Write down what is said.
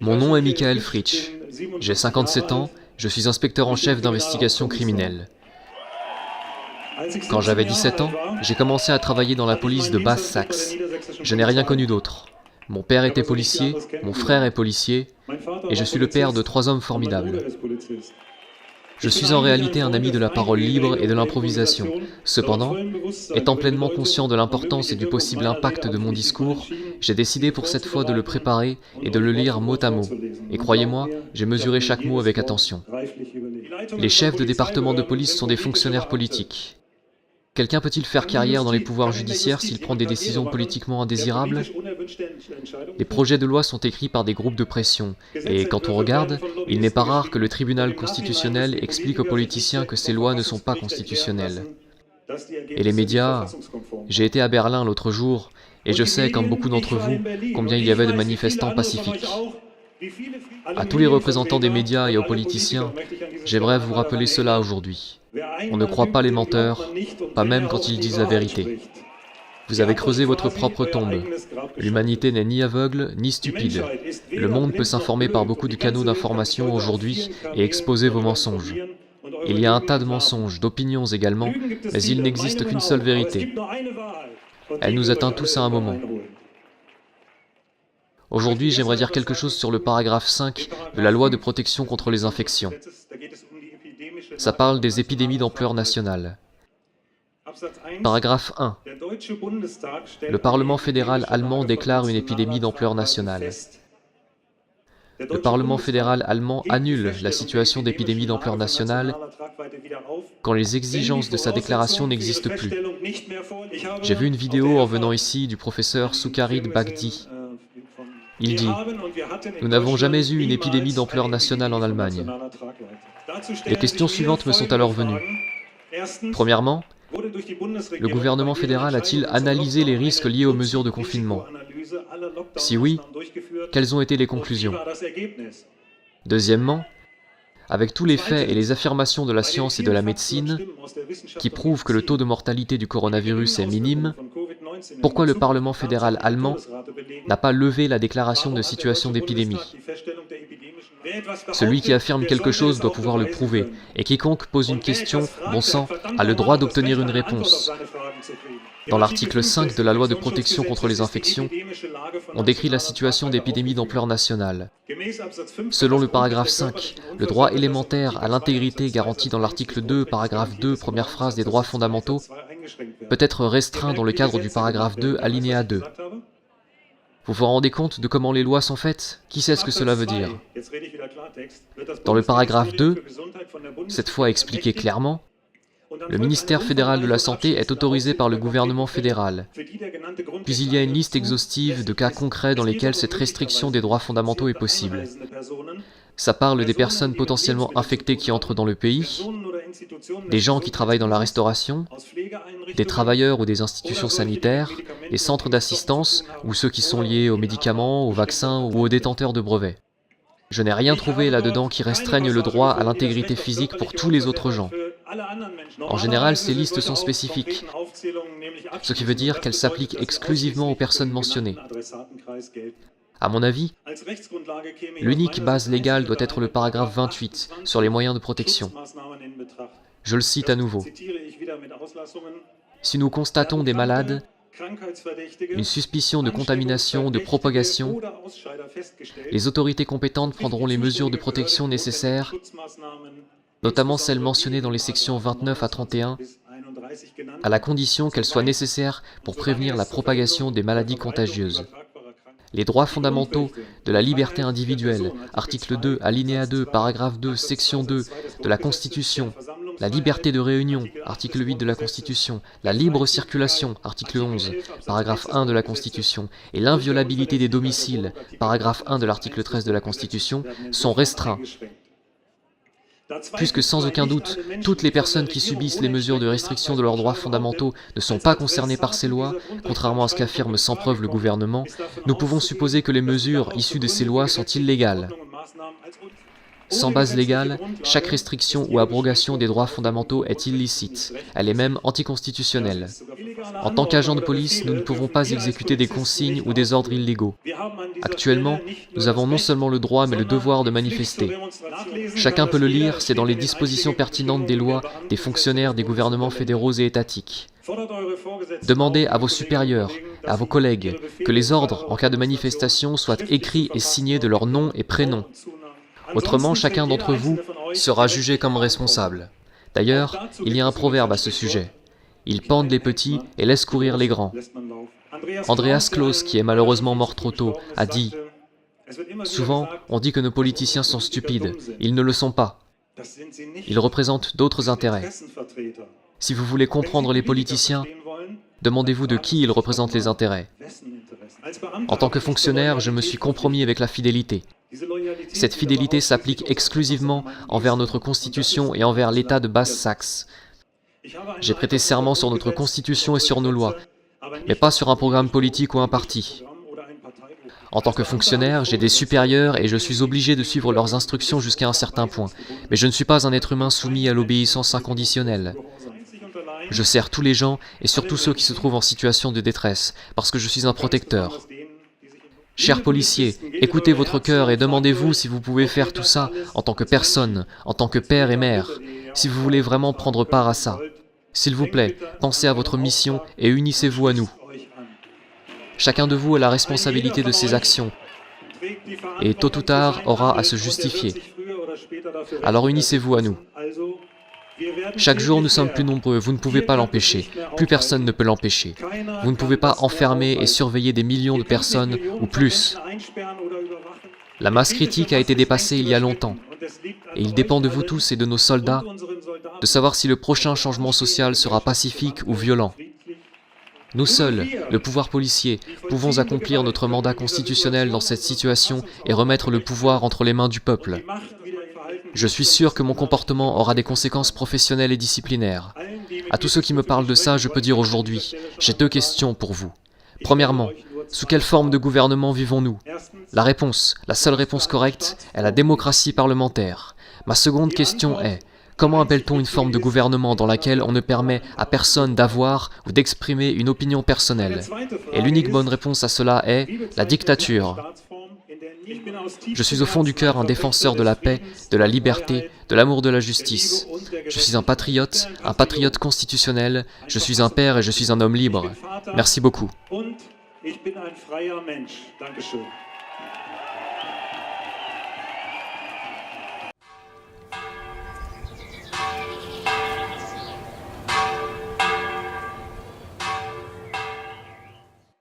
Mon nom est Michael Fritsch. J'ai 57 ans, je suis inspecteur en chef d'investigation criminelle. Quand j'avais 17 ans, j'ai commencé à travailler dans la police de Basse-Saxe. Je n'ai rien connu d'autre. Mon père était policier, mon frère est policier, et je suis le père de 3 hommes formidables. Je suis en réalité un ami de la parole libre et de l'improvisation. Cependant, étant pleinement conscient de l'importance et du possible impact de mon discours, j'ai décidé pour cette fois de le préparer et de le lire mot à mot. Et croyez-moi, j'ai mesuré chaque mot avec attention. Les chefs de département de police sont des fonctionnaires politiques. Quelqu'un peut-il faire carrière dans les pouvoirs judiciaires s'il prend des décisions politiquement indésirables? Les projets de loi sont écrits par des groupes de pression, et quand on regarde, il n'est pas rare que le tribunal constitutionnel explique aux politiciens que ces lois ne sont pas constitutionnelles. Et les médias... J'ai été à Berlin l'autre jour, et je sais, comme beaucoup d'entre vous, combien il y avait de manifestants pacifiques. À tous les représentants des médias et aux politiciens, j'aimerais vous rappeler cela aujourd'hui. On ne croit pas les menteurs, pas même quand ils disent la vérité. Vous avez creusé votre propre tombe. L'humanité n'est ni aveugle, ni stupide. Le monde peut s'informer par beaucoup de canaux d'information aujourd'hui et exposer vos mensonges. Il y a un tas de mensonges, d'opinions également, mais il n'existe qu'une seule vérité. Elle nous atteint tous à un moment. Aujourd'hui, j'aimerais dire quelque chose sur le paragraphe 5 de la loi de protection contre les infections. Ça parle des épidémies d'ampleur nationale. Paragraphe 1. Le Parlement fédéral allemand déclare une épidémie d'ampleur nationale. Le Parlement fédéral allemand annule la situation d'épidémie d'ampleur nationale quand les exigences de sa déclaration n'existent plus. J'ai vu une vidéo en venant ici du professeur Sucharit Bhakdi. Il dit « Nous n'avons jamais eu une épidémie d'ampleur nationale en Allemagne. » Les questions suivantes me sont alors venues. Premièrement, le gouvernement fédéral a-t-il analysé les risques liés aux mesures de confinement? Si oui, quelles ont été les conclusions? Deuxièmement, avec tous les faits et les affirmations de la science et de la médecine qui prouvent que le taux de mortalité du coronavirus est minime, pourquoi le Parlement fédéral allemand n'a pas levé la déclaration de situation d'épidémie? Celui qui affirme quelque chose doit pouvoir le prouver, et quiconque pose une question, bon sang, a le droit d'obtenir une réponse. Dans l'article 5 de la loi de protection contre les infections, on décrit la situation d'épidémie d'ampleur nationale. Selon le paragraphe 5, le droit élémentaire à l'intégrité garanti dans l'article 2, paragraphe 2, première phrase des droits fondamentaux, peut être restreint dans le cadre du paragraphe 2, alinéa 2. Vous vous rendez compte de comment les lois sont faites? Qui sait ce que cela veut dire? Dans le paragraphe 2, cette fois expliqué clairement, le ministère fédéral de la Santé est autorisé par le gouvernement fédéral. Puis il y a une liste exhaustive de cas concrets dans lesquels cette restriction des droits fondamentaux est possible. Ça parle des personnes potentiellement infectées qui entrent dans le pays, des gens qui travaillent dans la restauration, des travailleurs ou des institutions sanitaires, des centres d'assistance ou ceux qui sont liés aux médicaments, aux vaccins ou aux détenteurs de brevets. Je n'ai rien trouvé là-dedans qui restreigne le droit à l'intégrité physique pour tous les autres gens. En général, ces listes sont spécifiques, ce qui veut dire qu'elles s'appliquent exclusivement aux personnes mentionnées. À mon avis, l'unique base légale doit être le paragraphe 28 sur les moyens de protection. Je le cite à nouveau. Si nous constatons des malades, une suspicion de contamination, de propagation, les autorités compétentes prendront les mesures de protection nécessaires, notamment celles mentionnées dans les sections 29 à 31, à la condition qu'elles soient nécessaires pour prévenir la propagation des maladies contagieuses. Les droits fondamentaux de la liberté individuelle, article 2, alinéa 2, paragraphe 2, section 2 de la Constitution, la liberté de réunion, article 8 de la Constitution, la libre circulation, article 11, paragraphe 1 de la Constitution, et l'inviolabilité des domiciles, paragraphe 1 de l'article 13 de la Constitution, sont restreints. Puisque sans aucun doute, toutes les personnes qui subissent les mesures de restriction de leurs droits fondamentaux ne sont pas concernées par ces lois, contrairement à ce qu'affirme sans preuve le gouvernement, nous pouvons supposer que les mesures issues de ces lois sont illégales. Sans base légale, chaque restriction ou abrogation des droits fondamentaux est illicite, elle est même anticonstitutionnelle. En tant qu'agents de police, nous ne pouvons pas exécuter des consignes ou des ordres illégaux. Actuellement, nous avons non seulement le droit mais le devoir de manifester. Chacun peut le lire, c'est dans les dispositions pertinentes des lois, des fonctionnaires des gouvernements fédéraux et étatiques. Demandez à vos supérieurs, à vos collègues, que les ordres en cas de manifestation soient écrits et signés de leur nom et prénom. Autrement, chacun d'entre vous sera jugé comme responsable. D'ailleurs, il y a un proverbe à ce sujet. Ils pendent les petits et laissent courir les grands. Andreas Klause, qui est malheureusement mort trop tôt, a dit « Souvent, on dit que nos politiciens sont stupides. Ils ne le sont pas. Ils représentent d'autres intérêts. Si vous voulez comprendre les politiciens, demandez-vous de qui ils représentent les intérêts. En tant que fonctionnaire, je me suis compromis avec la fidélité. Cette fidélité s'applique exclusivement envers notre Constitution et envers l'État de Basse-Saxe. J'ai prêté serment sur notre Constitution et sur nos lois, mais pas sur un programme politique ou un parti. En tant que fonctionnaire, j'ai des supérieurs et je suis obligé de suivre leurs instructions jusqu'à un certain point, mais je ne suis pas un être humain soumis à l'obéissance inconditionnelle. Je sers tous les gens et surtout ceux qui se trouvent en situation de détresse, parce que je suis un protecteur. Chers policiers, écoutez votre cœur et demandez-vous si vous pouvez faire tout ça en tant que personne, en tant que père et mère, si vous voulez vraiment prendre part à ça. S'il vous plaît, pensez à votre mission et unissez-vous à nous. Chacun de vous a la responsabilité de ses actions et tôt ou tard aura à se justifier. Alors unissez-vous à nous. Chaque jour nous sommes plus nombreux, vous ne pouvez pas l'empêcher, plus personne ne peut l'empêcher. Vous ne pouvez pas enfermer et surveiller des millions de personnes ou plus. La masse critique a été dépassée il y a longtemps, et il dépend de vous tous et de nos soldats de savoir si le prochain changement social sera pacifique ou violent. Nous seuls, le pouvoir policier, pouvons accomplir notre mandat constitutionnel dans cette situation et remettre le pouvoir entre les mains du peuple. Je suis sûr que mon comportement aura des conséquences professionnelles et disciplinaires. À tous ceux qui me parlent de ça, je peux dire aujourd'hui, j'ai 2 questions pour vous. Premièrement, sous quelle forme de gouvernement vivons-nous? La réponse, la seule réponse correcte, est la démocratie parlementaire. Ma seconde question est, comment appelle-t-on une forme de gouvernement dans laquelle on ne permet à personne d'avoir ou d'exprimer une opinion personnelle? Et l'unique bonne réponse à cela est la dictature. Je suis au fond du cœur un défenseur de la paix, de la liberté, de l'amour de la justice. Je suis un patriote constitutionnel, je suis un père et je suis un homme libre. Merci beaucoup.